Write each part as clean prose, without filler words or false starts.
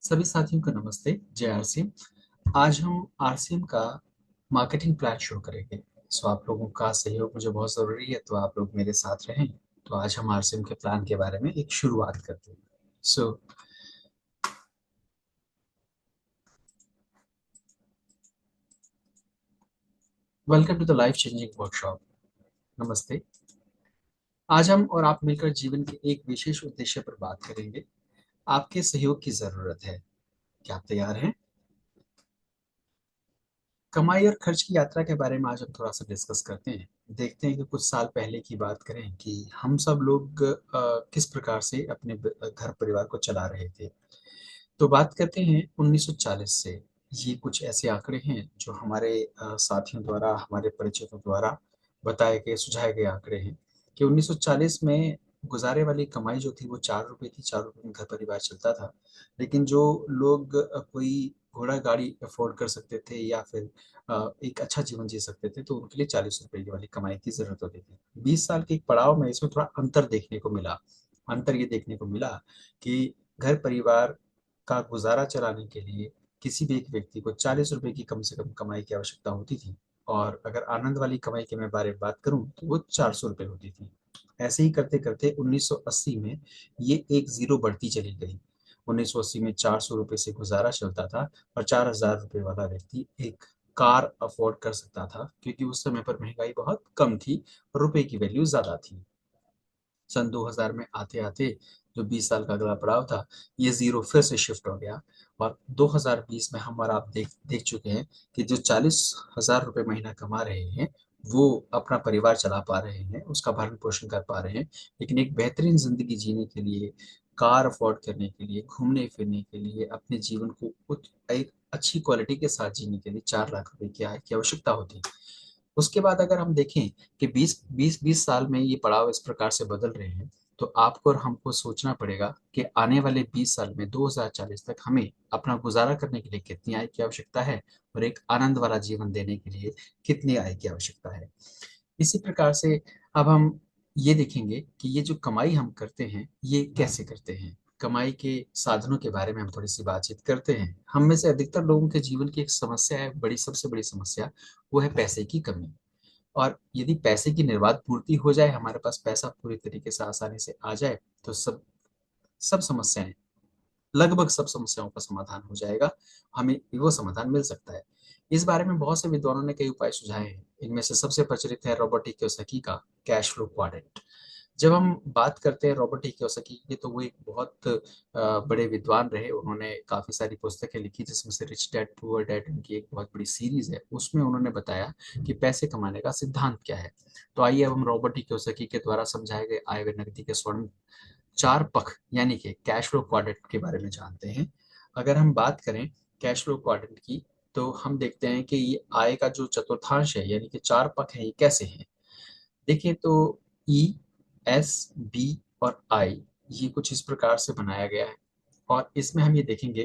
सभी साथियों को नमस्ते। जय आरसीएम। आज हम आरसीएम का मार्केटिंग प्लान शुरू करेंगे। सो आप लोगों का सहयोग मुझे बहुत ज़रूरी है, तो आप लोग मेरे साथ रहें। तो आज हम आरसीएम के प्लान के बारे में एक शुरुआत करते हैं। So welcome to the life changing workshop. नमस्ते। आज हम और आप मिलकर जीवन के एक विशेष उद्देश्य पर बात करेंगे। आपके सहयोग की ज़रूरत है। क्या आप तैयार हैं? कमाई और खर्च की यात्रा के बारे में आज हम थोड़ा सा डिस्कस करते हैं। देखते हैं कि कुछ साल पहले की बात करें कि हम सब लोग किस प्रकार से अपने घर परिवार को चला रहे थे। तो बात करते हैं 1940 से। ये कुछ ऐसे आंकड़े हैं जो हमारे साथियों द्वारा, हमारे परिचितों द्वारा बताए गए, सुझाए गए आंकड़े हैं कि 1940 में गुजारे वाली कमाई जो थी वो 4 रुपए थी। 4 रुपए में घर परिवार चलता था। लेकिन जो लोग कोई घोड़ा गाड़ी अफोर्ड कर सकते थे या फिर एक अच्छा जीवन जी सकते थे, तो उनके लिए 40 रुपए की वाली कमाई की जरूरत होती थी। 20 साल के एक पड़ाव में इसमें थोड़ा अंतर देखने को मिला। अंतर ये देखने को मिला कि घर परिवार का गुजारा चलाने के लिए किसी भी एक व्यक्ति को 40 रुपए की कम से कम कमाई की आवश्यकता होती थी। और अगर आनंद वाली कमाई की मैं बारे में बात करूं तो वो 400 रुपए होती थी। ऐसे ही करते करते 1980 में ये एक जीरो बढ़ती चली गई। 1980 में 400 रुपए से गुजारा चलता था और 4000 रुपए वाला व्यक्ति एक कार अफोर्ड कर सकता था, क्योंकि उस समय पर महंगाई बहुत कम थी, रुपए की वैल्यू ज्यादा थी। सन 2000 में आते आते जो 20 साल का अगला पड़ाव था, ये जीरो फिर से शिफ्ट हो गया। और 2020 में हम और आप देख देख चुके हैं कि जो 40,000 रुपये महीना कमा रहे हैं, वो अपना परिवार चला पा रहे हैं, उसका भरण पोषण कर पा रहे हैं। लेकिन एक बेहतरीन जिंदगी जीने के लिए, कार अफोर्ड करने के लिए, घूमने फिरने के लिए, अपने जीवन को एक अच्छी क्वालिटी के साथ जीने के लिए 4 लाख रुपए की आय की आवश्यकता होती है। उसके बाद अगर हम देखें कि 20 साल में ये पड़ाव इस प्रकार से बदल रहे हैं, तो आपको और हमको सोचना पड़ेगा कि आने वाले 20 साल में 2040 तक हमें अपना गुजारा करने के लिए कितनी आय की आवश्यकता है और एक आनंद वाला जीवन देने के लिए कितनी आय की आवश्यकता है। इसी प्रकार से अब हम ये देखेंगे कि ये जो कमाई हम करते हैं, ये कैसे करते हैं। कमाई के साधनों के बारे में हम थोड़ी सी बातचीत करते हैं। हम में से अधिकतर लोगों के जीवन की एक समस्या है, बड़ी सबसे बड़ी समस्या, वो है पैसे की कमी। और यदि पैसे की निर्बाध पूर्ति हो जाए, हमारे पास पैसा पूरी तरीके से आसानी से आ जाए, तो सब सब समस्याएं, लगभग सब समस्याओं का समाधान हो जाएगा। हमें वो समाधान मिल सकता है। इस बारे में बहुत से विद्वानों ने कई उपाय सुझाए हैं। इनमें से सबसे प्रचलित है रॉबर्ट कियोसाकी का कैश फ्लो क्वाड्रेंट। जब हम बात करते हैं रॉबर्ट कियोसाकी की, तो वो एक बहुत बड़े विद्वान रहे। उन्होंने काफी सारी पुस्तकें लिखी, जिसमें से रिच डैड पुअर डैड उनकी एक बहुत बड़ी सीरीज है। उसमें उन्होंने बताया कि पैसे कमाने का सिद्धांत क्या है। तो आइए अब हम रॉबर्ट कियोसाकी के द्वारा समझाए गए आय व नकदी के स्वर्ण चार पख यानी कि कैश फ्लो क्वाड्रेंट के बारे में जानते हैं। अगर हम बात करें कैश फ्लो क्वाड्रेंट की, तो हम देखते हैं कि ये आय का जो चतुर्थांश है, यानी कि चार पख है, ये कैसे हैं। देखिए तो ई, एस, बी और आई, ये कुछ इस प्रकार से बनाया गया है। और इसमें हम ये देखेंगे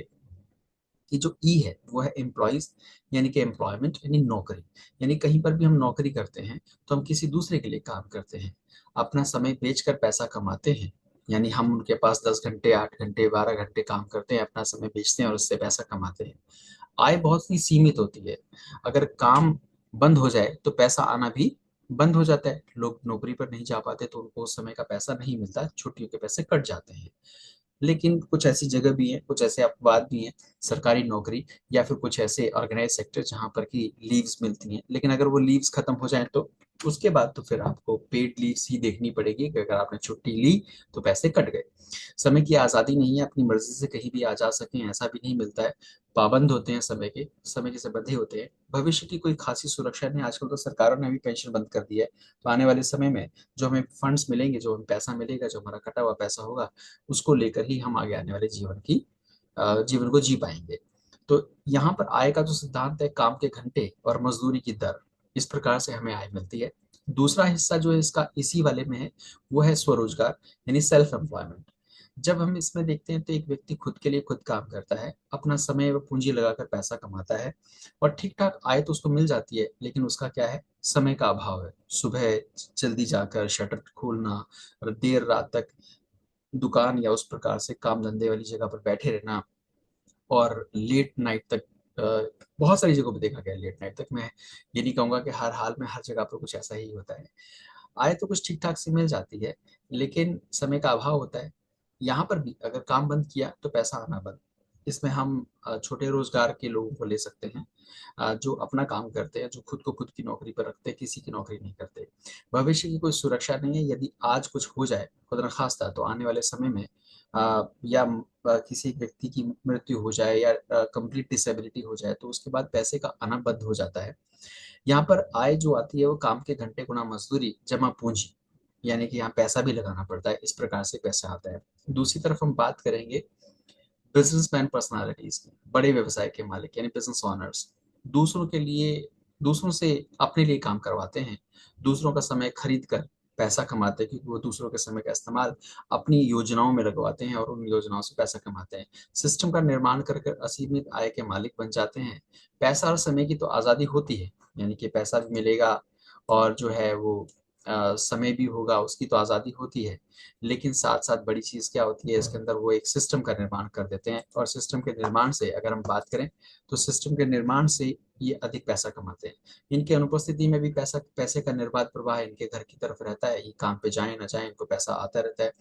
कि जो ई है वो है एम्प्लॉयज, यानी कि एम्प्लॉयमेंट यानी नौकरी। यानी कहीं पर भी हम नौकरी करते हैं तो हम किसी दूसरे के लिए काम करते हैं, अपना समय बेचकर पैसा कमाते हैं। यानी हम उनके पास 10 घंटे, 8 घंटे, 12 घंटे काम करते हैं, अपना समय बेचते हैं और उससे पैसा कमाते हैं। आय बहुत ही सीमित होती है। अगर काम बंद हो जाए तो पैसा आना भी बंद हो जाता है। लोग नौकरी पर नहीं जा पाते तो उनको उस समय का पैसा नहीं मिलता, छुट्टियों के पैसे कट जाते हैं। लेकिन कुछ ऐसी जगह भी है, कुछ ऐसे अपवाद भी हैं, सरकारी नौकरी या फिर कुछ ऐसे ऑर्गेनाइज सेक्टर जहां पर की लीव्स मिलती हैं। लेकिन अगर वो लीव्स खत्म हो जाए तो उसके बाद तो फिर आपको पेड लीव्स ही देखनी पड़ेगी, कि अगर आपने छुट्टी ली तो पैसे कट गए। समय की आज़ादी नहीं है, अपनी मर्जी से कहीं भी आ जा सकें ऐसा भी नहीं मिलता है। पाबंद होते हैं समय के, समय के से बंधे होते हैं। भविष्य की कोई खासी सुरक्षा नहीं। आजकल तो सरकारों ने भी पेंशन बंद कर दिया है। तो आने वाले समय में जो हमें फंड्स मिलेंगे, जो हमें पैसा मिलेगा, जो हमारा कटा हुआ पैसा होगा, उसको लेकर ही हम आगे आने वाले जीवन को जी पाएंगे। तो यहाँ पर आय का जो सिद्धांत है, काम के घंटे और मजदूरी की दर, इस प्रकार से हमें आय मिलती है। दूसरा हिस्सा जो है इसका इसी वाले में है, वो है स्वरोजगार, यानी सेल्फ एम्प्लॉयमेंट। जब हम इसमें देखते हैं तो एक व्यक्ति खुद के लिए खुद काम करता है, अपना समय व पूंजी लगाकर पैसा कमाता है और ठीक ठाक आय तो उसको मिल जाती है। लेकिन उसका क्या है, समय का अभाव है। सुबह जल्दी जाकर शटर खोलना और देर रात तक दुकान या उस प्रकार से काम धंधे वाली जगह पर बैठे रहना, और लेट नाइट तक बहुत सारी जगहों पे देखा गया है लेट नाइट तक। मैं ये नहीं कहूंगा कि हर हाल में हर जगह पर कुछ ऐसा ही होता है। आय तो कुछ ठीक ठाक से मिल जाती है, लेकिन समय का अभाव होता है। यहाँ पर भी अगर काम बंद किया तो पैसा आना बंद। इसमें हम छोटे रोजगार के लोगों को ले सकते हैं, जो अपना काम करते हैं, जो खुद को खुद की नौकरी पर रखते हैं, किसी की नौकरी नहीं करते। भविष्य की कोई सुरक्षा नहीं है। यदि आज कुछ हो जाए खुदा न खास्ता, तो आने वाले समय में या किसी एक व्यक्ति की मृत्यु हो जाए या कंप्लीट डिसेबिलिटी हो जाए, तो उसके बाद पैसे का आना बंद हो जाता है। यहाँ पर आय जो आती है वो काम के घंटे गुना मजदूरी जमा पूंजी, यानी कि यहाँ पैसा भी लगाना पड़ता है, इस प्रकार से पैसा आता है। दूसरी तरफ हम बात करेंगे बिजनेसमैन पर्सनालिटीज की, बड़े व्यवसाय के मालिक यानी बिजनेस ओनर्स। दूसरों के लिए, दूसरों से अपने लिए काम करवाते हैं, दूसरों का समय खरीद कर पैसा कमाते हैं, क्योंकि वो दूसरों के समय का इस्तेमाल अपनी योजनाओं में लगवाते हैं और उन योजनाओं से पैसा कमाते हैं। सिस्टम का निर्माण कर कर असीमित आय के मालिक बन जाते हैं। पैसा और समय की तो आज़ादी होती है, यानी कि पैसा भी मिलेगा और जो है वो समय भी होगा, उसकी तो आज़ादी होती है। लेकिन साथ साथ बड़ी चीज़ क्या होती है इसके अंदर, वो एक सिस्टम का निर्माण कर देते हैं। और सिस्टम के निर्माण से अगर हम बात करें, तो सिस्टम के निर्माण से ये अधिक पैसा कमाते हैं। इनकी अनुपस्थिति में भी पैसे का निर्बाध प्रवाह इनके घर की तरफ रहता है। ये काम पे जाए ना जाए, इनको पैसा आता रहता है।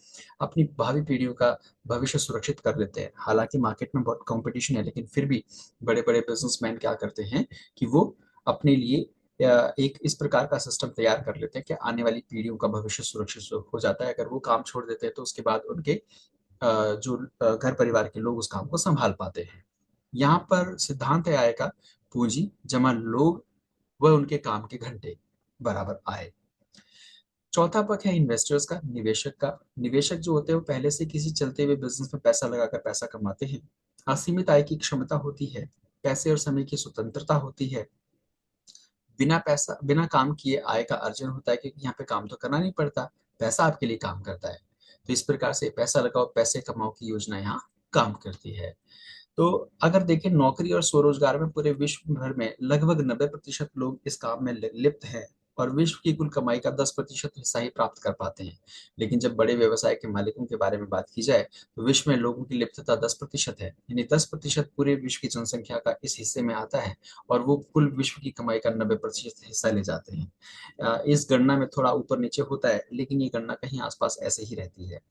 अपनी भावी पीढ़ियों का भविष्य सुरक्षित कर लेते हैं। हालांकि मार्केट में बहुत कंपटीशन है, लेकिन फिर भी बड़े बड़े बिजनेसमैन क्या करते हैं कि वो अपने लिए एक इस प्रकार का सिस्टम तैयार कर लेते हैं कि आने वाली पीढ़ियों का भविष्य सुरक्षित हो जाता है। अगर वो काम छोड़ देते हैं, तो उसके बाद उनके जो घर परिवार के लोग उस काम को संभाल पाते हैं। यहाँ पर सिद्धांत है आय का, पूंजी जमा लोग व उनके काम के घंटे बराबर आय। चौथा पक्ष है इन्वेस्टर्स का, निवेशक का। निवेशक जो होते हैं वो पहले से किसी चलते हुए बिजनेस में पैसा लगाकर पैसा कमाते हैं। असीमित आय की क्षमता होती है, पैसे और समय की स्वतंत्रता होती है। बिना काम किए आय का अर्जन होता है, क्योंकि यहाँ पे काम तो करना नहीं पड़ता, पैसा आपके लिए काम करता है। तो इस प्रकार से पैसा लगाओ पैसे कमाओ की योजना यहाँ काम करती है। तो अगर देखें नौकरी और स्वरोजगार में पूरे विश्व भर में लगभग 90% लोग इस काम में लिप्त हैं और विश्व की कुल कमाई का 10% हिस्सा ही प्राप्त कर पाते हैं। लेकिन जब बड़े व्यवसाय के मालिकों के बारे में बात की जाए, तो विश्व में लोगों की लिप्तता 10% है, यानी 10% पूरे विश्व की जनसंख्या का इस हिस्से में आता है और वो कुल विश्व की कमाई का 90% हिस्सा ले जाते हैं। इस गणना में थोड़ा ऊपर नीचे होता है, लेकिन ये गणना कहीं आसपास ऐसे ही रहती है।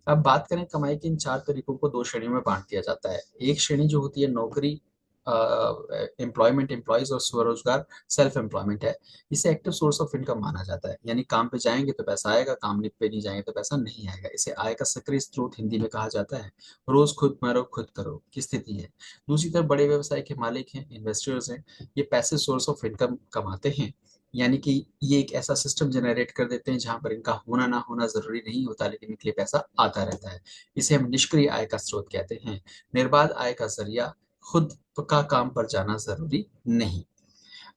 अब बात करें कमाई के इन चार तरीकों को दो श्रेणियों में बांट दिया जाता है। एक श्रेणी जो होती है नौकरी, एम्प्लॉयमेंट, एम्प्लॉयज, और स्वरोजगार, सेल्फ एम्प्लॉयमेंट है। इसे एक्टिव सोर्स ऑफ इनकम माना जाता है, यानी काम पे जाएंगे तो पैसा आएगा, काम पे नहीं जाएंगे तो पैसा नहीं आएगा। इसे आय का सक्रिय स्रोत हिंदी में कहा जाता है। रोज खुद मरो खुद करो की स्थिति है। दूसरी तरफ बड़े व्यवसाय के मालिक हैं, इन्वेस्टर्स हैं। ये पैसिव सोर्स ऑफ इनकम कमाते हैं, यानी कि ये एक ऐसा सिस्टम जनरेट कर देते हैं जहां पर इनका होना ना होना जरूरी नहीं होता, लेकिन इनके लिए पैसा आता रहता है। इसे हम निष्क्रिय आय का स्रोत कहते हैं। निर्बाध आय का जरिया, खुद का काम पर जाना जरूरी नहीं।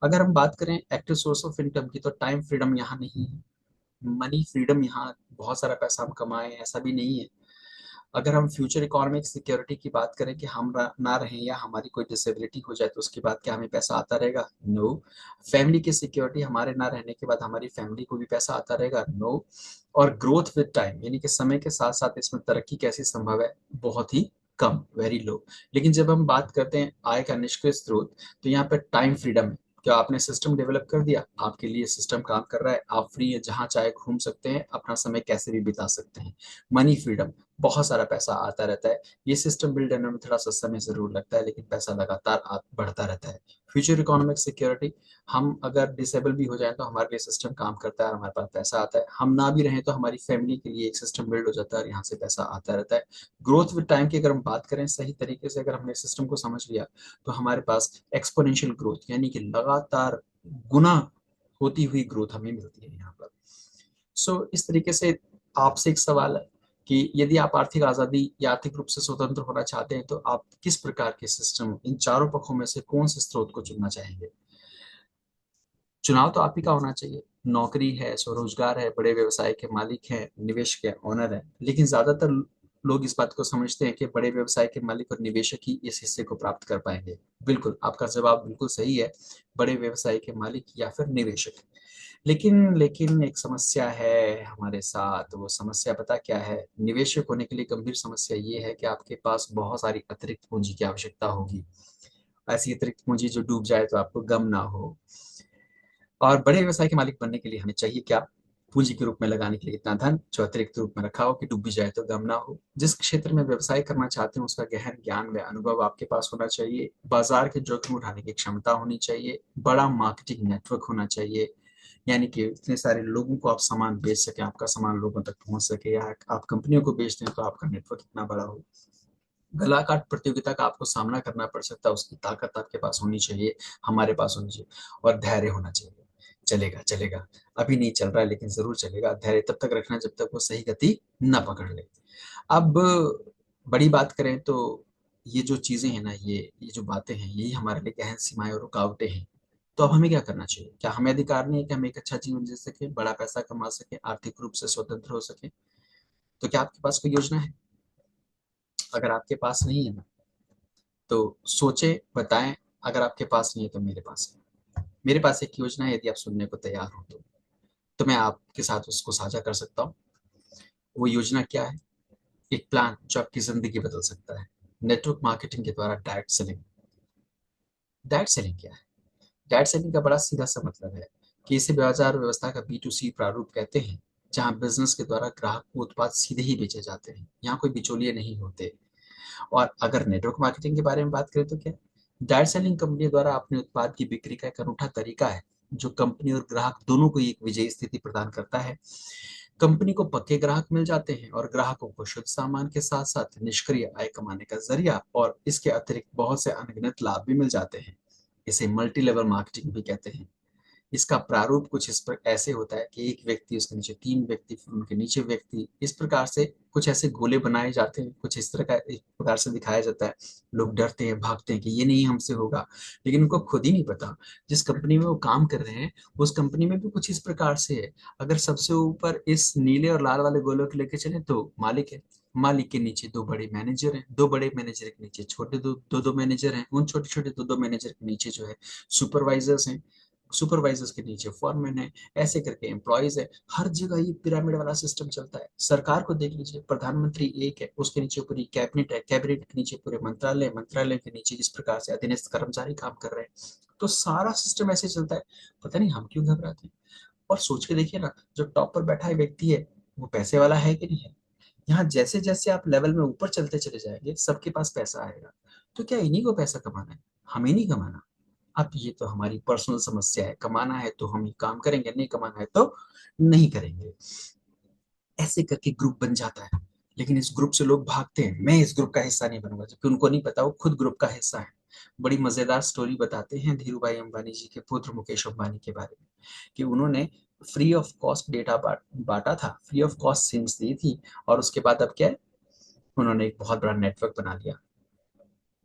अगर हम बात करें एक्टिव सोर्स ऑफ इनकम की, तो टाइम फ्रीडम यहाँ नहीं है। मनी फ्रीडम, यहाँ बहुत सारा पैसा हम कमाएं ऐसा भी नहीं है। अगर हम फ्यूचर इकोनॉमिक सिक्योरिटी की बात करें कि हम ना रहें या हमारी कोई डिसेबिलिटी हो जाए, तो उसके बाद क्या हमें पैसा आता रहेगा? नो। फैमिली की सिक्योरिटी, हमारे ना रहने के बाद हमारी फैमिली को भी पैसा आता रहेगा? नो। और ग्रोथ विद टाइम, यानी कि समय के साथ साथ इसमें तरक्की कैसी संभव है? बहुत ही कम, वेरी लो। लेकिन जब हम बात करते हैं आय का निष्क्रिय स्रोत, तो यहाँ पे टाइम फ्रीडम है। क्या आपने सिस्टम डेवलप कर दिया, आपके लिए सिस्टम काम कर रहा है, आप फ्री है, जहां चाहे घूम सकते हैं, अपना समय कैसे भी बिता सकते हैं। मनी फ्रीडम, बहुत सारा पैसा आता रहता है। ये सिस्टम बिल्ड करने में थोड़ा सा समय जरूर लगता है, लेकिन पैसा लगातार बढ़ता रहता है। फ्यूचर इकोनॉमिक सिक्योरिटी, हम अगर डिसेबल भी हो जाए तो हमारे लिए सिस्टम काम करता है, हमारे पास पैसा आता है। हम ना भी रहें तो हमारी फैमिली के लिए एक सिस्टम बिल्ड हो जाता है और यहाँ से पैसा आता रहता है। ग्रोथ विद टाइम की अगर हम बात करें, सही तरीके से अगर हमने सिस्टम को समझ लिया, तो हमारे पास एक्सपोनेंशियल ग्रोथ, यानी कि लगातार गुना होती हुई ग्रोथ हमें मिलती है यहाँ पर। इस तरीके से आपसे एक सवाल है कि यदि आप आर्थिक आजादी या आर्थिक रूप से स्वतंत्र होना चाहते हैं, तो आप किस प्रकार के सिस्टम, इन चारों पक्षों में से कौन से स्रोत को चुनना चाहेंगे? चुनाव तो आप ही का होना चाहिए। नौकरी है, स्वरोजगार है, बड़े व्यवसाय के मालिक हैं, निवेश के ओनर हैं। लेकिन ज्यादातर लोग इस बात को समझते हैं कि बड़े व्यवसाय के मालिक और निवेशक ही इस हिस्से को प्राप्त कर पाएंगे। बिल्कुल, आपका जवाब बिल्कुल सही है, बड़े व्यवसाय के मालिक या फिर निवेशक। लेकिन लेकिन एक समस्या है हमारे साथ। वो समस्या पता क्या है? निवेशक होने के लिए गंभीर समस्या ये है कि आपके पास बहुत सारी अतिरिक्त पूंजी की आवश्यकता होगी। ऐसी अतिरिक्त पूंजी जो डूब जाए तो आपको गम ना हो। और बड़े व्यवसाय के मालिक बनने के लिए हमें चाहिए क्या? पूंजी के रूप में लगाने के लिए इतना धन जो अतिरिक्त रूप में रखा हो कि डूब भी जाए तो गम ना हो। जिस क्षेत्र में व्यवसाय करना चाहते हैं उसका गहन ज्ञान व अनुभव आपके पास होना चाहिए। बाजार के जोखिम उठाने की क्षमता होनी चाहिए। बड़ा मार्केटिंग नेटवर्क होना चाहिए, यानी कि इतने सारे लोगों को आप सामान बेच सके, आपका सामान लोगों तक पहुंच सके, या आप कंपनियों को बेचते हैं तो आपका नेटवर्क इतना बड़ा हो। गला काट प्रतियोगिता का आपको सामना करना पड़ सकता है, उसकी ताकत आपके पास होनी चाहिए, हमारे पास होनी चाहिए। और धैर्य होना चाहिए। चलेगा चलेगा, अभी नहीं चल रहा है लेकिन जरूर चलेगा। धैर्य तब तक रखना जब तक वो सही गति ना पकड़ ले। अब बड़ी बात करें तो ये जो चीजें हैं ना, ये जो बातें हैं, यही हमारे लिए गहन सीमाएं और रुकावटें हैं। तो अब हमें क्या करना चाहिए? क्या हमें अधिकार नहीं है कि हम एक अच्छा जीवन जी सके, बड़ा पैसा कमा सके, आर्थिक रूप से स्वतंत्र हो सके? तो क्या आपके पास कोई योजना है? अगर आपके पास नहीं है ना, तो सोचे, बताएं। अगर आपके पास नहीं है तो मेरे पास है। मेरे पास एक योजना है, यदि आप सुनने को तैयार हो तो मैं आपके साथ उसको साझा कर सकता हूँ। वो योजना क्या है? एक प्लान जो आपकी जिंदगी बदल सकता है। नेटवर्क मार्केटिंग के द्वारा डायरेक्ट सेलिंग। डायरेक्ट सेलिंग क्या है? डायरेक्ट सेलिंग का बड़ा सीधा सा मतलब है कि इसे बाजार व्यवस्था का B2C प्रारूप कहते हैं, जहां बिजनेस के द्वारा ग्राहक को उत्पाद सीधे ही बेचे जाते हैं, यहाँ कोई बिचौलिए नहीं होते। और अगर नेटवर्क मार्केटिंग के बारे में बात करें तो क्या? डायरेक्ट सेलिंग कंपनी द्वारा अपने उत्पाद की बिक्री का एक अनूठा तरीका है, जो कंपनी और ग्राहक दोनों को एक विजयी स्थिति प्रदान करता है। कंपनी को पक्के ग्राहक मिल जाते हैं और ग्राहकों को शुद्ध सामान के साथ साथ निष्क्रिय आय कमाने का जरिया और इसके अतिरिक्त बहुत से अनगिनत लाभ भी मिल जाते हैं। इसे मल्टी लेवल मार्केटिंग भी कहते हैं। इसका प्रारूप कुछ इस पर ऐसे होता है कि एक व्यक्ति, उसके नीचे तीन व्यक्ति, फिर उनके नीचे व्यक्ति, इस प्रकार से कुछ ऐसे गोले बनाए जाते हैं, कुछ इस तरह का एक प्रकार से दिखाया जाता है। लोग डरते हैं, भागते हैं कि ये नहीं हमसे होगा, लेकिन उनको खुद ही नहीं पता जिस कंपनी में वो काम कर रहे हैं उस कंपनी में भी कुछ इस प्रकार से है। अगर सबसे ऊपर इस नीले और लाल वाले गोलों को लेकर चले तो मालिक है। मालिक के नीचे दो बड़े मैनेजर हैं, दो बड़े मैनेजर के नीचे छोटे दो दो दो मैनेजर हैं, उन छोटे छोटे दो दो मैनेजर के नीचे जो है सुपरवाइजर्स हैं, सुपरवाइजर्स के नीचे फॉरमैन है, ऐसे करके एम्प्लॉयज है। हर जगह ये पिरामिड वाला सिस्टम चलता है। सरकार को देख लीजिए, प्रधानमंत्री एक है, उसके नीचे पूरी कैबिनेट है, कैबिनेट के नीचे पूरे मंत्रालय, मंत्रालय के नीचे इस प्रकार से अधीनस्थ कर्मचारी काम कर रहे हैं। तो सारा सिस्टम ऐसे चलता है। पता नहीं हम क्यों घबराते हैं। और सोच के देखिए ना, जो टॉप पर बैठा है व्यक्ति है, वो पैसे वाला है कि नहीं है? यहाँ जैसे जैसे आप लेवल में ऊपर चलते चले जाएंगे सबके पास पैसा आएगा। तो क्या इन्हीं को पैसा कमाना है? हमें नहीं कमाना? अब ये तो हमारी पर्सनल समस्या है। कमाना है तो हम ही काम करेंगे, नहीं कमाना है तो नहीं करेंगे। ऐसे करके ग्रुप बन जाता है। लेकिन इस ग्रुप से लोग भागते हैं, मैं इस ग्रुप का हिस्सा नहीं बनूंगा, जबकि उनको नहीं पता वो खुद ग्रुप का हिस्सा है। बड़ी मजेदार स्टोरी बताते हैं धीरू भाई अंबानी जी के पुत्र मुकेश अंबानी के बारे में, कि उन्होंने फ्री ऑफ कॉस्ट डेटा बांटा था, फ्री ऑफ कॉस्ट सिम्स दी थी। और उसके बाद अब क्या है, उन्होंने एक बहुत बड़ा नेटवर्क बना लिया।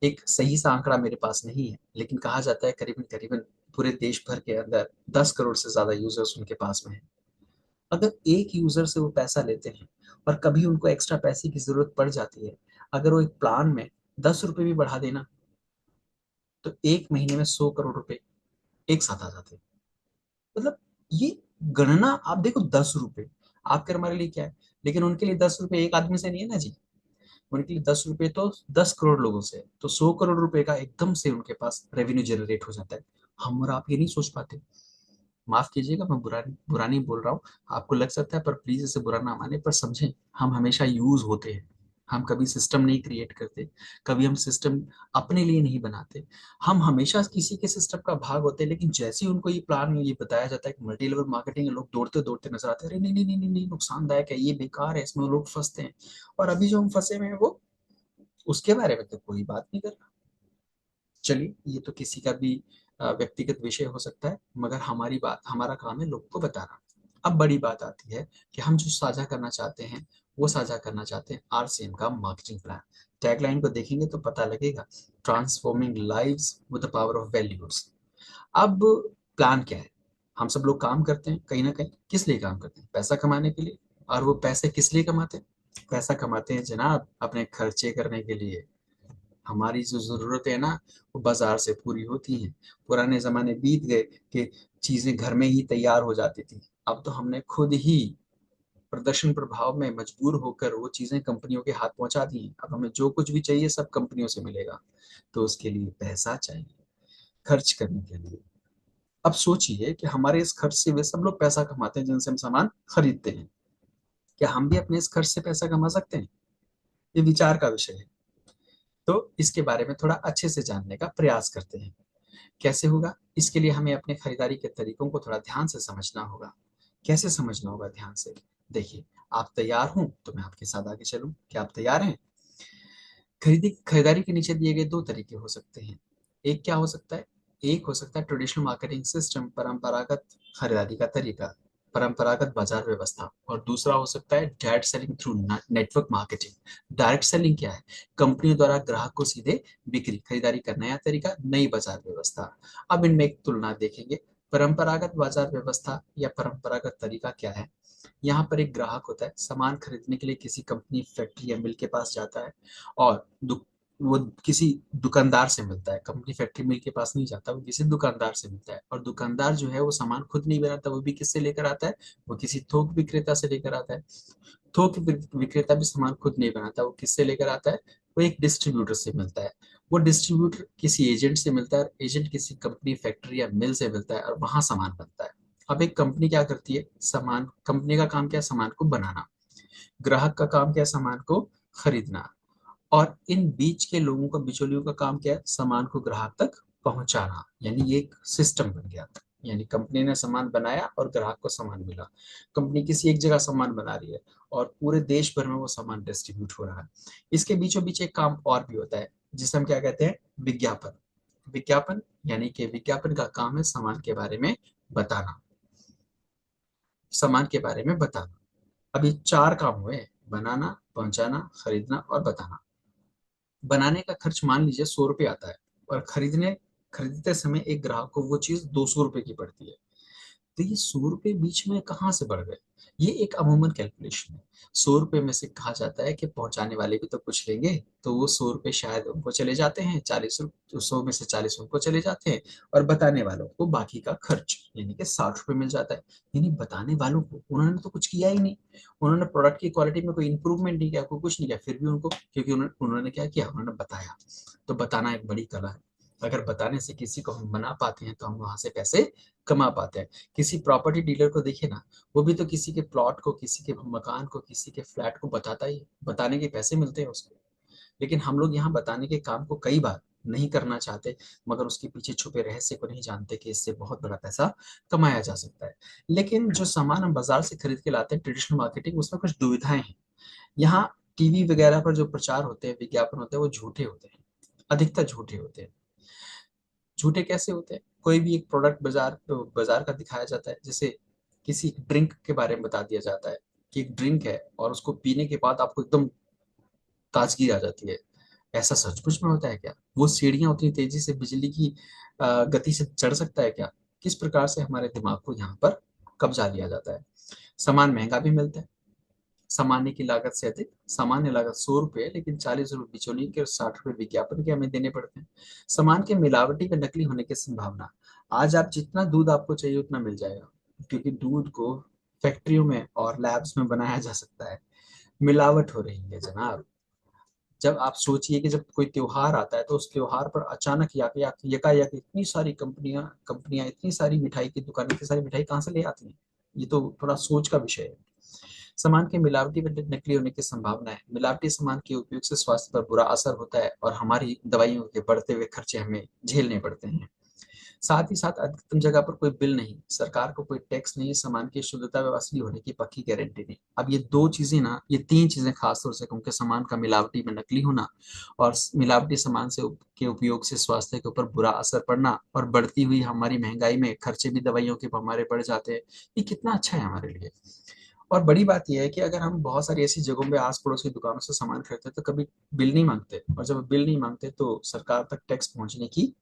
एक सही सा आंकड़ा मेरे पास नहीं है, लेकिन कहा जाता है करीबन करीबन पूरे देश भर के अंदर 10 करोड़ से ज्यादा यूजर्स उनके पास में है। अगर एक यूजर से वो पैसा लेते हैं और कभी उनको एक्स्ट्रा पैसे की जरूरत पड़ जाती है, अगर वो एक प्लान में 10 रुपए भी बढ़ा देना, तो एक महीने में 100 करोड़ रुपए एक साथ आ जाते हैं। मतलब ये गणना आप देखो, 10 रुपए आपके हमारे लिए क्या है, लेकिन उनके लिए 10 रुपए एक आदमी से नहीं है ना जी। उनके लिए 10 रुपए तो 10 करोड़ लोगों से है। तो 100 करोड़ रुपए का एकदम से उनके पास रेवेन्यू जनरेट हो जाता है। हम और आप ये नहीं सोच पाते। माफ कीजिएगा, मैं बुरा बुरा नहीं बोल रहा हूँ, आपको लग सकता है, पर प्लीज इसे बुरा ना माने, पर समझें, हम हमेशा यूज होते हैं। हम कभी सिस्टम नहीं क्रिएट करते, कभी हम सिस्टम अपने लिए नहीं बनाते। हम हमेशा किसी के सिस्टम का भाग होते हैं, लेकिन जैसे ही उनको ये प्लान, ये बताया जाता है कि मल्टी लेवल मार्केटिंग है, लोग दौड़ते दौड़ते नजर आते हैं, अरे नहीं नहीं नहीं नहीं नहीं, नुकसानदायक है, ये बेकार है, इसमें लोग फंसते हैं। और अभी जो हम फंसे हुए हैं वो, उसके बारे में तो कोई बात नहीं कर रहा। चलिए, ये तो किसी का भी व्यक्तिगत विषय हो सकता है, मगर हमारी बात, हमारा काम है लोग को बताना। अब बड़ी बात आती है कि हम जो साझा करना चाहते हैं, वो साझा करना चाहते हैं RCM का मार्केटिंग प्लान। टैगलाइन को देखेंगे तो पता लगेगा, transforming lives with the power of values. अब प्लान क्या है? हम सब लोग काम करते हैं कहीं ना कहीं, किस लिए काम करते हैं? पैसा कमाने के लिए। और वो पैसे किस लिए कमाते हैं? पैसा कमाते हैं जनाब अपने खर्चे करने के लिए। हमारी जो ज़रूरतें हैं ना, वो बाज़ार से पूरी होती हैं। पुराने ज़माने बीत गए कि चीज़ें घर में ही तैयार हो जाती थी। अब तो हमने खुद ही प्रदर्शन प्रभाव में मजबूर होकर वो चीज़ें कंपनियों के हाथ पहुँचा दी हैं। अब हमें जो कुछ भी चाहिए सब कंपनियों से मिलेगा। तो उसके लिए पैसा चाहिए, खर्च करने के लिए। अब सोचिए कि हमारे इस खर्च से वे सब लोग पैसा कमाते हैं जिनसे हम सामान खरीदते हैं। क्या हम भी अपने इस खर्च से पैसा कमा सकते हैं? ये विचार का विषय है। तो इसके बारे में थोड़ा अच्छे से जानने का प्रयास करते हैं। कैसे होगा? इसके लिए हमें अपने खरीदारी के तरीकों को थोड़ा ध्यान से समझना होगा। कैसे समझना होगा ध्यान से? देखिए, आप तैयार हों तो मैं आपके साथ आगे चलूं। क्या आप तैयार हैं? खरीदारी के नीचे दिए गए दो तरीके हो सकते हैं। एक क्या हो सकता है? एक हो सकता है ट्रेडिशनल मार्केटिंग सिस्टम, परंपरागत खरीदारी का तरीका, परंपरागत बाजार व्यवस्था। और दूसरा हो सकता है direct selling through network marketing. Direct selling क्या है? कंपनियों द्वारा ग्राहक को सीधे बिक्री, खरीदारी का नया तरीका, नई बाजार व्यवस्था। अब इनमें एक तुलना देखेंगे। परंपरागत बाजार व्यवस्था या परंपरागत तरीका क्या है? यहाँ पर एक ग्राहक होता है, सामान खरीदने के लिए किसी कंपनी, फैक्ट्री या मिल के पास जाता है और वो किसी दुकानदार से मिलता है। कंपनी, फैक्ट्री, मिल के पास नहीं जाता, वो किसी दुकानदार से मिलता है। और दुकानदार जो है वो सामान खुद नहीं बनाता, वो भी किससे लेकर आता है? वो किसी थोक विक्रेता से लेकर आता है। थोक विक्रेता भी सामान खुद नहीं बनाता, वो किससे लेकर आता है? वो एक डिस्ट्रीब्यूटर से मिलता है। वो डिस्ट्रीब्यूटर किसी एजेंट से मिलता है, एजेंट किसी कंपनी, फैक्ट्री या मिल से मिलता है और वहां सामान बनता है। अब एक कंपनी क्या करती है? सामान, कंपनी का काम क्या है? सामान को बनाना। ग्राहक का काम क्या है? सामान को खरीदना। और इन बीच के लोगों का, बिचौलियों का काम क्या है? सामान को ग्राहक तक पहुंचाना। यानी ये एक सिस्टम बन गया। यानी कंपनी ने सामान बनाया और ग्राहक को सामान मिला। कंपनी किसी एक जगह सामान बना रही है और पूरे देश भर में वो सामान डिस्ट्रीब्यूट हो रहा है। इसके बीचों बीच एक काम और भी होता है जिसे हम क्या कहते हैं? विज्ञापन। विज्ञापन यानी कि विज्ञापन का काम है सामान के बारे में बताना। सामान के बारे में बताना। अब ये चार काम हुए: बनाना, पहुंचाना, खरीदना और बताना। बनाने का खर्च मान लीजिए 100 रुपये आता है और खरीदते समय एक ग्राहक को वो चीज 200 रुपये की पड़ती है। तो ये 100 रुपये बीच में कहाँ से बढ़ गए? ये एक अमूमन कैलकुलेशन है। 100 रुपये में से कहा जाता है कि पहुंचाने वाले भी तो कुछ लेंगे, तो वो 100 रुपये शायद उनको चले जाते हैं, 40 रुपये, तो 100 में से 40 उनको चले जाते हैं और बताने वालों को बाकी का खर्च यानी कि 60 रुपये मिल जाता है। यानी बताने वालों को, उन्होंने तो कुछ किया ही नहीं। उन्होंने प्रोडक्ट की क्वालिटी में कोई इंप्रूवमेंट नहीं किया, कोई कुछ नहीं किया, फिर भी उनको, क्योंकि उन्होंने क्या किया? उन्होंने बताया। तो बताना एक बड़ी कला है। अगर बताने से किसी को हम बना पाते हैं तो हम वहां से पैसे कमा पाते हैं। किसी प्रॉपर्टी डीलर को देखिए ना, वो भी तो किसी के प्लॉट को, किसी के मकान को, किसी के फ्लैट को बताता ही है। बताने के पैसे मिलते हैं उसको। लेकिन हम लोग यहाँ बताने के काम को कई बार नहीं करना चाहते, मगर उसके पीछे छुपे रहस्य को नहीं जानते कि इससे बहुत बड़ा पैसा कमाया जा सकता है। लेकिन जो सामान हम बाजार से खरीद के लाते हैं, ट्रेडिशनल मार्केटिंग, उसमें कुछ दुविधाएं हैं। यहाँ टीवी वगैरह पर जो प्रचार होते हैं, विज्ञापन होते हैं, वो झूठे होते हैं। अधिकतर झूठे होते हैं। झूठे कैसे होते हैं? कोई भी एक प्रोडक्ट बाजार का दिखाया जाता है, जैसे किसी ड्रिंक के बारे में बता दिया जाता है कि एक ड्रिंक है और उसको पीने के बाद आपको एकदम ताजगी आ जाती है। ऐसा सचमुच में होता है क्या? वो सीढ़ियां उतनी तेजी से बिजली की गति से चढ़ सकता है क्या? किस प्रकार से हमारे दिमाग को यहाँ पर कब्जा लिया जाता है? सामान महंगा भी मिलता है। सामान्य की लागत से अधिक, सामान्य लागत 100 रुपये, लेकिन 40 रुपये बिचौलिए के और 60 रुपये विज्ञापन के हमें देने पड़ते हैं। सामान के मिलावटी व नकली होने की संभावना। आज आप जितना दूध आपको चाहिए उतना मिल जाएगा, क्योंकि दूध को फैक्ट्रियों में और लैब्स में बनाया जा सकता है। मिलावट हो रही है जनाब। जब आप सोचिए कि जब कोई त्योहार आता है तो उस त्योहार पर अचानक यकायक इतनी सारी कंपनियां कंपनियां इतनी सारी मिठाई की दुकानें, इतनी सारी मिठाई कहाँ से ले आती हैं? ये तो थोड़ा सोच का विषय है। सामान के मिलावटी व नकली होने की संभावना है। मिलावटी सामान के उपयोग से स्वास्थ्य पर बुरा असर होता है और हमारी दवाइयों के बढ़ते हुए खर्चे हमें झेलने पड़ते हैं। साथ ही साथ अधिकतम जगह पर कोई बिल नहीं, सरकार को कोई टैक्स नहीं, सामान की शुद्धता व असली होने की पक्की गारंटी नहीं। अब ये दो चीजें ना, ये तीन चीजें खासतौर से कहूँ कि सामान का मिलावटी में नकली होना और मिलावटी सामान के उपयोग से स्वास्थ्य के ऊपर बुरा असर पड़ना और बढ़ती हुई हमारी महंगाई में खर्चे भी दवाइयों के हमारे बढ़ जाते हैं। ये कितना अच्छा है हमारे लिए। और बड़ी बात यह है कि अगर हम बहुत सारी ऐसी जगहों पे आस पड़ोस की दुकानों से सामान खरीदते हैं तो कभी बिल नहीं मांगते, और जब बिल नहीं मांगते तो सरकार तक टैक्स पहुंचने की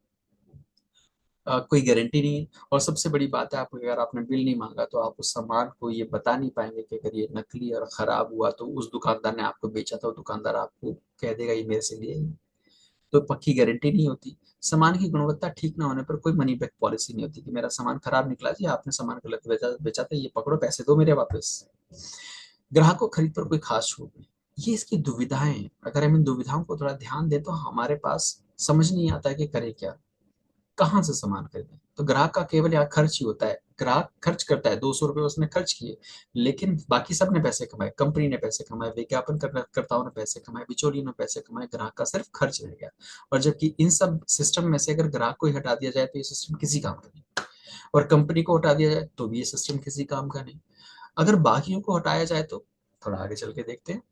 कोई गारंटी नहीं है। और सबसे बड़ी बात है, आप अगर आपने बिल नहीं मांगा तो आप उस सामान को ये बता नहीं पाएंगे कि अगर ये नकली और खराब हुआ तो उस दुकानदार ने आपको बेचा था, वो दुकानदार आपको कह देगा ये मेरे से लिए ही। तो पक्की गारंटी नहीं होती। सामान की गुणवत्ता ठीक ना होने पर कोई मनी बैक पॉलिसी नहीं होती कि मेरा सामान खराब निकला जी, आपने सामान गलत बेचा था, ये पकड़ो पैसे दो मेरे वापस। ग्राहक को खरीद पर कोई खास छूट नहीं। ये इसकी दुविधाएं हैं। अगर हम इन दुविधाओं को थोड़ा ध्यान दें तो हमारे पास समझ नहीं आता है कि करें क्या, कहाँ से सामान खरीदें। तो ग्राहक का केवल यहाँ खर्च ही होता है। ग्राहक खर्च करता है, 200 रुपये उसने खर्च किए, लेकिन बाकी सब ने पैसे कमाए, कंपनी ने पैसे कमाए, विज्ञापन कर्ताओं ने पैसे कमाए, बिचौलियों ने पैसे कमाए, ग्राहक का सिर्फ खर्च रह गया। और जबकि इन सब सिस्टम में से अगर ग्राहक को ही हटा दिया जाए तो ये सिस्टम किसी काम का नहीं, और कंपनी को हटा दिया जाए तो भी ये सिस्टम किसी काम का नहीं। अगर बाकियों को हटाया जाए तो थोड़ा आगे चल के देखते हैं।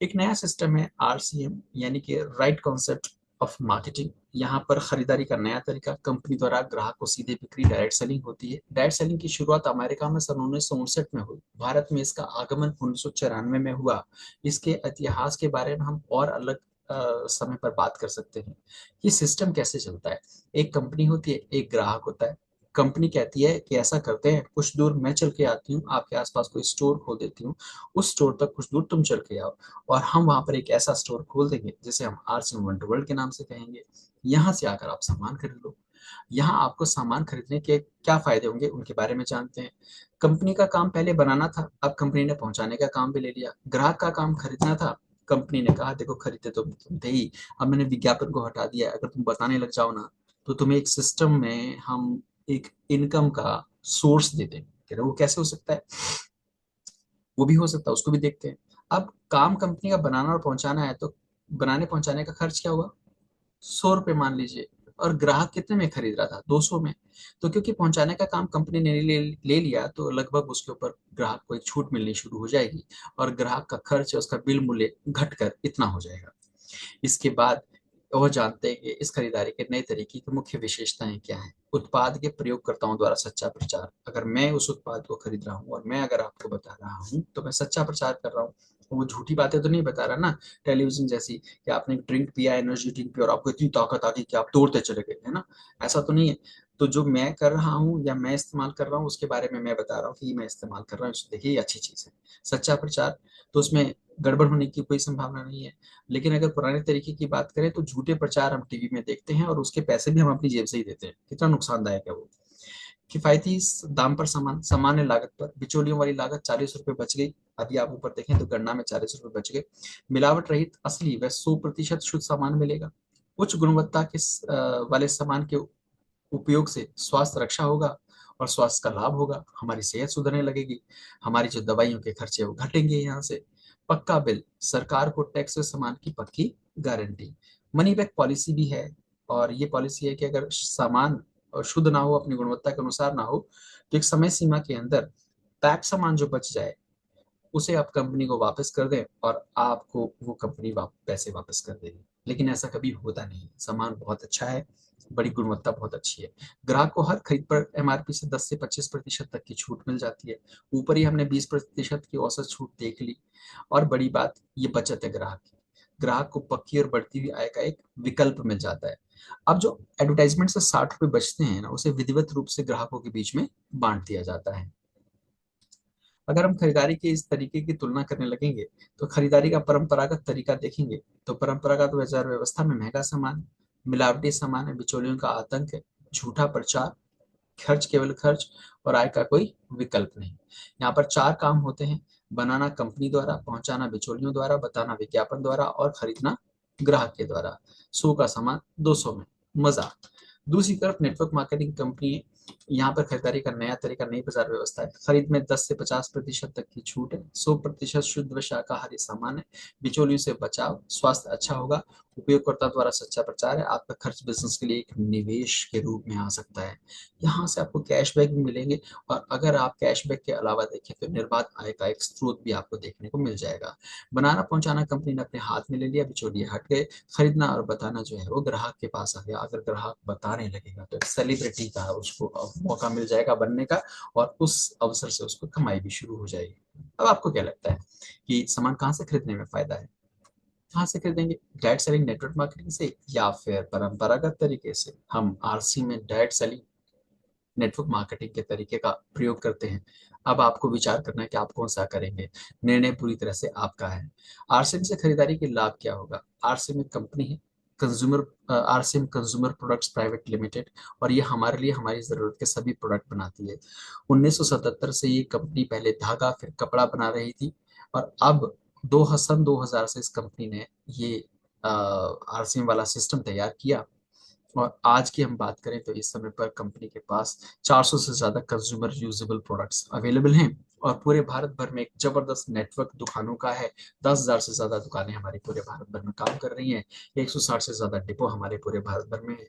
एक नया सिस्टम है RCM, यानी कि राइट कॉन्सेप्ट ऑफ मार्केटिंग। यहाँ पर खरीदारी का नया तरीका, कंपनी द्वारा ग्राहक को सीधे बिक्री, डायरेक्ट सेलिंग होती है। डायरेक्ट सेलिंग की शुरुआत अमेरिका में सन 1959 में हुई। भारत में इसका आगमन 1994 में हुआ। इसके इतिहास के बारे में हम और अलग समय पर बात कर सकते हैं। ये सिस्टम कैसे चलता है। एक कंपनी होती है, एक ग्राहक होता है। कंपनी कहती है कि ऐसा करते हैं, कुछ दूर मैं चल के आती हूँ, आपके आसपास कोई स्टोर खोल देती हूँ, उस स्टोर तक कुछ दूर तुम चल के आओ, और हम वहां पर एक ऐसा स्टोर खोल देंगे जिसे हम RCM वंडरवर्ल्ड के नाम से कहेंगे। यहाँ से आकर आप सामान खरीद लो। यहाँ आपको सामान खरीदने के क्या फायदे होंगे उनके बारे में जानते हैं। कंपनी का काम पहले बनाना था, अब कंपनी ने पहुंचाने का काम भी ले लिया। ग्राहक का काम खरीदना था, कंपनी ने कहा देखो खरीदते तो तुम थे ही, अब मैंने विज्ञापन को हटा दिया है, अगर तुम बताने लग जाओ ना तो तुम्हें एक सिस्टम में हम एक इनकम का सोर्स दे दें। कह रहे वो कैसे हो सकता है, वो भी हो सकता है, उसको भी देखते हैं। अब काम कंपनी का बनाना और पहुंचाना है, तो बनाने पहुंचाने का खर्च क्या हुआ, 100 रुपये मान लीजिए। और ग्राहक कितने में खरीद रहा था, 200 में। तो क्योंकि पहुंचाने का काम कंपनी ने ले लिया, तो लगभग उसके ऊपर ग्राहक को एक छूट मिलनी शुरू हो जाएगी, और ग्राहक का खर्च, उसका बिल मूल्य घटकर इतना हो जाएगा। इसके बाद वो जानते हैं कि इस खरीदारी के नए तरीके की मुख्य विशेषताएं क्या हैं। उत्पाद के प्रयोगकर्ताओं द्वारा सच्चा प्रचार। अगर मैं उस उत्पाद को खरीद रहा हूँ और मैं अगर आपको बता रहा हूँ तो मैं सच्चा प्रचार कर रहा हूँ, वो झूठी बातें तो नहीं बता रहा ना। टेलीविजन जैसी कि आपने ड्रिंक पिया, एनर्जी ड्रिंक पिया और आपको इतनी ताकत आ गई कि आप दौड़ते चले गए, है ना, ऐसा तो नहीं है। तो जो मैं कर रहा हूँ या मैं इस्तेमाल कर रहा हूँ उसके बारे में मैं बता रहा हूँ कि ये मैं इस्तेमाल कर रहा हूँ, देखिए ये अच्छी चीज है। सच्चा प्रचार, तो उसमें गड़बड़ होने की कोई संभावना नहीं है। लेकिन अगर पुराने तरीके की बात करें तो झूठे प्रचार हम टीवी में देखते हैं और उसके पैसे भी हम अपनी जेब से ही देते हैं, कितना नुकसानदायक है वो। किफायती दाम पर सामान, सामान्य लागत पर, बिचौलियों वाली लागत 40 रुपए बच गई। अभी आप ऊपर देखें तो गणना में 40 रुपए बच गए। मिलावट रहित असली व 100% शुद्ध सामान मिलेगा। उच्च गुणवत्ता के वाले सामान के उपयोग से स्वास्थ्य रक्षा होगा, और स्वास्थ्य का लाभ होगा, हमारी सेहत सुधरने लगेगी, हमारी जो दवाइयों के खर्चे वो घटेंगे यहाँ से। पक्का बिल, सरकार को टैक्स से सामान की पक्की गारंटी। मनी बैक पॉलिसी भी है, और ये पॉलिसी है कि अगर सामान शुद्ध ना हो, अपनी गुणवत्ता के अनुसार ना हो, तो एक समय सीमा के अंदर पैक सामान जो बच जाए उसे आप कंपनी को वापस कर दें, और आपको वो कंपनी पैसे वापस कर देगी। लेकिन ऐसा कभी होता नहीं, सामान बहुत अच्छा है, बड़ी गुणवत्ता बहुत अच्छी है। ग्राहक को हर खरीद पर MRP से 10 से 25% तक की छूट मिल जाती है। ऊपर ही हमने 20% की औसत छूट देख ली। और बड़ी बात, ये बचत है ग्राहक की। ग्राहक को पक्की और बढ़ती हुई आय का एक विकल्प मिल जाता है। अब जो एडवर्टाइजमेंट से 60 रुपए बचते हैं ना, उसे विधिवत रूप से ग्राहकों के बीच में बांट दिया जाता है। अगर हम खरीदारी के इस तरीके की तुलना करने लगेंगे तो खरीदारी का परंपरागत तरीका देखेंगे तो परंपरागत बाजार व्यवस्था में महंगा सामान, मिलावटी सामान है, बिचौलियों का आतंक है, झूठा प्रचार, खर्च केवल खर्च, और आय का कोई विकल्प नहीं। यहाँ पर 4 काम होते हैं: बनाना कंपनी द्वारा, पहुंचाना बिचौलियों द्वारा, बताना विज्ञापन द्वारा, और खरीदना ग्राहक के द्वारा। 100 का सामान 200 में, मजा। दूसरी तरफ नेटवर्क मार्केटिंग कंपनी, यहाँ पर खरीदारी का नया तरीका, नई बाजार व्यवस्था है। खरीद में 10 से 50% तक की छूट है, 100% शुद्ध व शाकाहारी सामान है, बिचौलियों से बचाव, स्वास्थ्य अच्छा होगा, उपयोगकर्ता द्वारा सच्चा प्रचार है, आपका खर्च बिजनेस के लिए एक निवेश के रूप में आ सकता है। यहाँ से आपको कैशबैक भी मिलेंगे, और अगर आप कैशबैक के अलावा देखें तो निर्बाध आय का एक स्रोत भी आपको देखने को मिल जाएगा। बनाना पहुंचाना कंपनी ने अपने हाथ में ले लिया, बिचौलिए हट गए, खरीदना और बताना जो है वो ग्राहक के पास आ गया। अगर ग्राहक बताने लगेगा तो एक सेलिब्रिटी का उसको मौका मिल जाएगा बनने का, और उस अवसर से उसको कमाई भी शुरू हो जाएगी। अब आपको क्या लगता है कि सामान कहाँ से खरीदने में फायदा है, कहाँ से खरीदेंगे, डायरेक्ट सेलिंग नेटवर्क मार्केटिंग से, या फिर परंपरागत तरीके से हम RC में डायरेक्ट सेलिंग नेटवर्क मार्केटिंग के तरीके का प्रयोग करते हैं। अब आपको विचार करना है कि आप कौन सा करेंगे, निर्णय पूरी तरह से आपका है। RC से खरीदारी के लाभ क्या होगा। RC में कंपनी है, consumer RCM consumer products private limited, और ये हमारे लिए हमारी ज़रूरत के सभी प्रोडक्ट बनाती है। 1977 से ये कंपनी पहले धागा फिर कपड़ा बना रही थी, और अब सन 2000 से इस कंपनी ने ये आरसीएम वाला सिस्टम तैयार किया। और आज की हम बात करें तो इस समय पर कंपनी के पास 400 से ज्यादा कंज्यूमर यूजेबल प्रोडक्ट्स अवेलेबल हैं, और पूरे भारत भर में एक जबरदस्त नेटवर्क दुकानों का है। 10,000 से ज्यादा दुकानें हमारे पूरे भारत भर में काम कर रही हैं। 160 से ज्यादा डिपो हमारे पूरे भारत भर में है।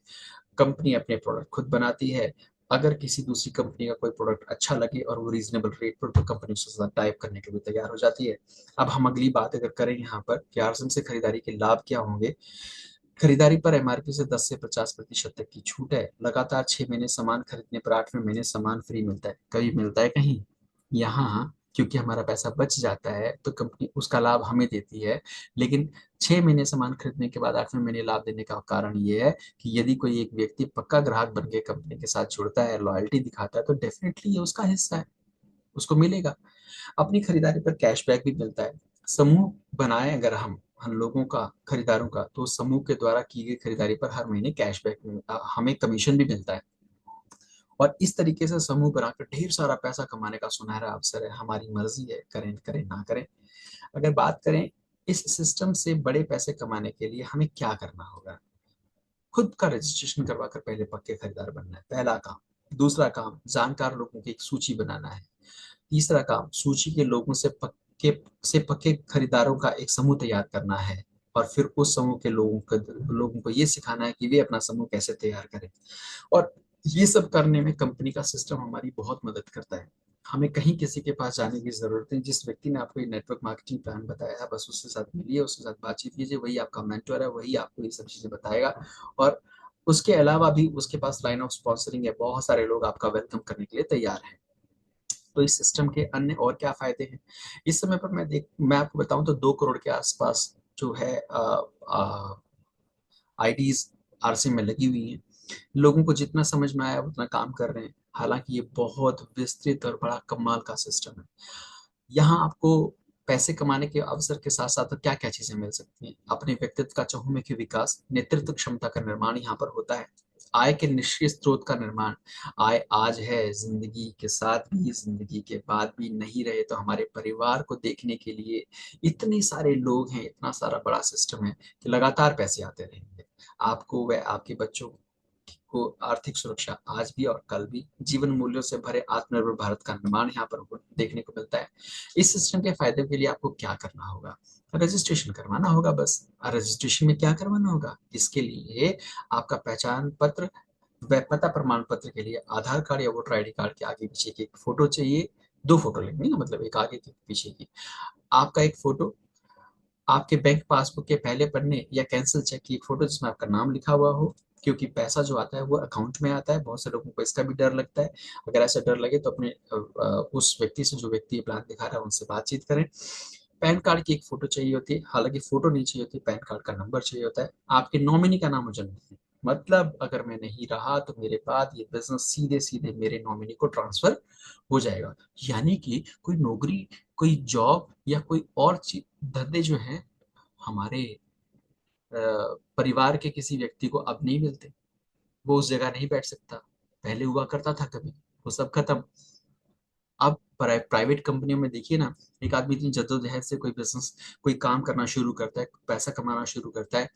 कंपनी अपने प्रोडक्ट खुद बनाती है। अगर किसी दूसरी कंपनी का कोई प्रोडक्ट अच्छा लगे और वो रीजनेबल रेट पर, तो कंपनी उसके साथ टाइप करने के लिए तैयार हो जाती है। अब हम अगली बात अगर करें यहाँ पर कि आरसीएम से खरीदारी के लाभ क्या होंगे। खरीदारी पर एमआरपी से 10 से 50% तक की छूट है। लगातार 6 महीने सामान खरीदने पर 8वें महीने सामान फ्री मिलता है। कभी मिलता है कहीं? यहाँ क्योंकि हमारा पैसा बच जाता है तो कंपनी उसका लाभ हमें देती है। लेकिन 6 महीने सामान खरीदने के बाद 8वें महीने लाभ देने का कारण ये है कि यदि कोई एक व्यक्ति पक्का ग्राहक बन के कंपनी के साथ जुड़ता है, लॉयल्टी दिखाता है, तो डेफिनेटली ये उसका हिस्सा है, उसको मिलेगा। अपनी खरीदारी पर कैशबैक भी मिलता है। समूह बनाए अगर हम लोगों का, खरीदारों का, तो समूह के द्वारा की गई खरीदारी पर हर महीने कैशबैक हमें कमीशन भी मिलता है। और इस तरीके से समूह बनाकर ढेर सारा पैसा कमाने का सुनहरा अवसर है। हमारी मर्जी है, करें करें ना करें। अगर बात करें इस सिस्टम से बड़े पैसे कमाने के लिए हमें क्या करना होगा। खुद का रजिस्ट्रेशन करवा कर पहले पक्के खरीदार बनना है, पहला काम। दूसरा काम, जानकार लोगों की एक सूची बनाना है। तीसरा काम, सूची के लोगों से पक्के खरीदारों का एक समूह तैयार करना है। और फिर उस समूह के लोगों को ये सिखाना है कि वे अपना समूह कैसे तैयार करें। और ये सब करने में कंपनी का सिस्टम हमारी बहुत मदद करता है। हमें कहीं किसी के पास जाने की जरूरत नहीं। जिस व्यक्ति ने आपको ये नेटवर्क मार्केटिंग प्लान बताया है, बस उसके साथ मिलिए, उसके साथ बातचीत कीजिए। वही आपका मेंटर है, वही आपको ये सब चीजें बताएगा। और उसके अलावा भी उसके पास लाइन ऑफ स्पॉन्सरिंग है, बहुत सारे लोग आपका वेलकम करने के लिए तैयार हैं। तो इस सिस्टम के अन्य और क्या फायदे हैं इस समय पर मैं आपको बताऊं तो 2 करोड़ के आसपास जो है आईडीज आरसी में लगी हुई हैं। लोगों को जितना समझ में आया उतना काम कर रहे हैं। हालांकि ये बहुत विस्तृत और बड़ा कमाल का सिस्टम है। यहाँ आपको पैसे कमाने के अवसर के साथ साथ क्या क्या चीजें मिल सकती हैं। अपने व्यक्तित्व का चहुमुखी विकास, नेतृत्व क्षमता का निर्माण यहाँ पर होता है। आय के निश्चित स्रोत का निर्माण। आय आज है, जिंदगी के साथ भी, जिंदगी के बाद भी नहीं रहे तो हमारे परिवार को देखने के लिए इतने सारे लोग हैं, इतना सारा बड़ा सिस्टम है कि लगातार पैसे आते रहेंगे। आपको व आपके बच्चों को आर्थिक सुरक्षा आज भी और कल भी। जीवन मूल्यों से भरे आत्मनिर्भर भारत का निर्माण यहाँ पर देखने को मिलता है। इस सिस्टम के फायदे के लिए आपको क्या करना होगा? रजिस्ट्रेशन करवाना होगा बस। रजिस्ट्रेशन में क्या करवाना होगा? इसके लिए आपका पहचान पत्र व पता प्रमाण पत्र के लिए आधार कार्ड या वोटर आईडी कार्ड के आगे पीछे की एक फोटो चाहिए। 2 फोटो लेंगे ना, मतलब एक आगे की पीछे की। आपका एक फोटो, आपके बैंक पासबुक के पहले पन्ने या कैंसिल चेक की एक फोटो जिसमें आपका नाम लिखा हुआ हो, क्योंकि पैसा जो आता है वो अकाउंट में आता है। बहुत से लोगों को इसका भी डर लगता है। अगर ऐसा डर लगे तो अपने उस व्यक्ति से, जो व्यक्ति ये प्लान दिखा रहा है, उनसे बातचीत करें। पैन कार्ड की एक फोटो चाहिए होती है, हालांकि फोटो नहीं चाहिए होती, पैन कार्ड का नंबर चाहिए होता है। आपके नॉमिनी का नाम और जन्मतिथि, मतलब अगर मैं नहीं रहा तो मेरे बाद ये बिजनेस सीधे सीधे मेरे नॉमिनी को ट्रांसफर हो जाएगा। यानी कि कोई नौकरी, कोई जॉब या कोई और चीज, धंधे जो है हमारे परिवार के किसी व्यक्ति को अब नहीं मिलते। वो उस जगह नहीं बैठ सकता। पहले हुआ करता था कभी, वो सब खत्म। अब प्राइवेट कंपनियों में देखिए ना, एक आदमी इतनी जद्दोजहद से कोई बिजनेस, कोई काम करना शुरू करता है, पैसा कमाना शुरू करता है,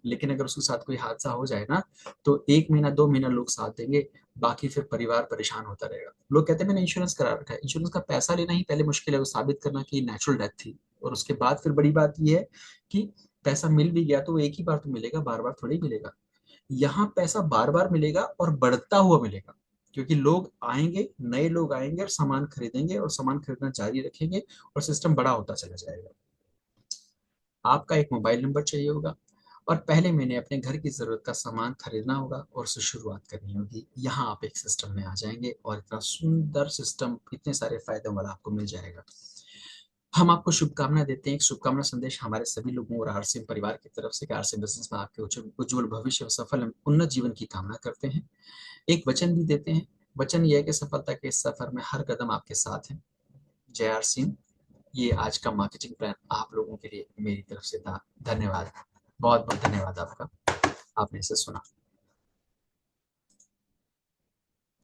लेकिन अगर उसके साथ कोई हादसा हो जाए ना, तो 1 महीना 2 महीना लोग साथ देंगे, बाकी फिर परिवार परेशान होता रहेगा। लोग कहते हैं मैंने इंश्योरेंस करा रखा है। इंश्योरेंस का पैसा लेना ही पहले मुश्किल है, वो साबित करना कि नेचुरल डेथ थी। और उसके बाद फिर बड़ी बात यह है कि पैसा मिल भी गया तो वो एक ही बार तो मिलेगा, बार बार थोड़ी मिलेगा। यहाँ पैसा बार बार मिलेगा और बढ़ता हुआ मिलेगा, क्योंकि लोग आएंगे, नए लोग आएंगे और सामान खरीदेंगे और सामान खरीदना जारी रखेंगे, और सिस्टम बड़ा होता चला जाएगा। आपका एक मोबाइल नंबर चाहिए होगा, और पहले महीने अपने घर की जरूरत का सामान खरीदना होगा और उससे शुरुआत करनी होगी। यहाँ आप एक सिस्टम में आ जाएंगे और इतना सुंदर सिस्टम, इतने सारे फायदों वाला आपको मिल जाएगा। हम आपको शुभकामना देते हैं, एक शुभकामना संदेश हमारे सभी लोगों और आरसीएम परिवार की तरफ से कि आरसीएम बिजनेस में आपके उज्जवल भविष्य और सफल उन्नत जीवन की कामना करते हैं। एक वचन भी देते हैं। वचन यह है कि सफलता के इस सफर में हर कदम आपके साथ है। जय आरसीएम। ये आज का मार्केटिंग प्लान आप लोगों के लिए मेरी तरफ से था। धन्यवाद, बहुत बहुत धन्यवाद आपका। आपने इसे सुना।